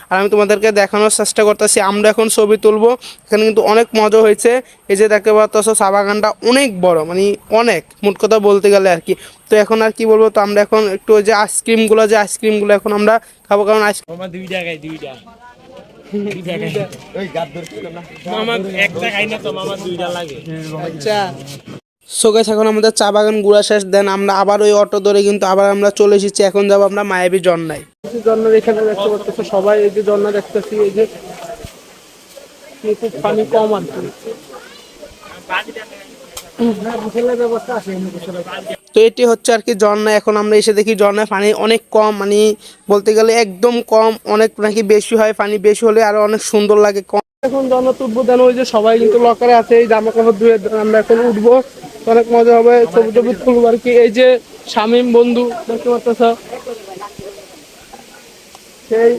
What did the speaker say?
আর আমি তোমাদেরকে দেখানোর চেষ্টা করতেছি। আমরা এখন ছবি তুলবো, এখানে কিন্তু অনেক মজা হয়েছে। এই যে দেখতে পাচ্ছ চা বাগানটা অনেক বড়, মানে অনেক, মোট কথা বলতে গেলে আর কি। তো এখন আর কি বলবো, তো আমরা এখন একটু ওই যে আইসক্রিমগুলো এখন আমরা খাবো, কারণ আইসক্রিম মামা দুইটা খাই দুইটা ওই গাদ ধরছিল না মামা একটা খাই না তো মামা দুইটা লাগে। আচ্ছা সো গাইস, এখন আমাদের চা বাগান ঘোরা শেষ। দেন আমরা আবার ওই অটো ধরে কিন্তু আবার আমরা চলে এসেছি। এখন যাবো আমরা মায়াবী ঝর্ণায়। ঝর্ণার এখানে দেখতে পাচ্ছ সবাই, এই যে ঝর্ণা দেখতেছি, এই যে খুব পানি কম আর কি। তো এটি হচ্ছে আর কি ঝর্ণা। এখন আমরা এসে দেখি ঝর্ণায় পানি অনেক কম, মানে বলতে গেলে একদম কম, অনেক নাকি বেশি হয়, পানি বেশি হলে আরো অনেক সুন্দর লাগে। কম এখন ঝর্ণা তুলবো, দেন ওই যে সবাই কিন্তু লকারে আছে, এই জামা কাপড় ধুয়ে আমরা এখন উঠবো, অনেক মজা হবে, ছবি টবি তুলবো আর কি। এই যে শামীম বন্ধু দেখতে পাচ্ছ সেই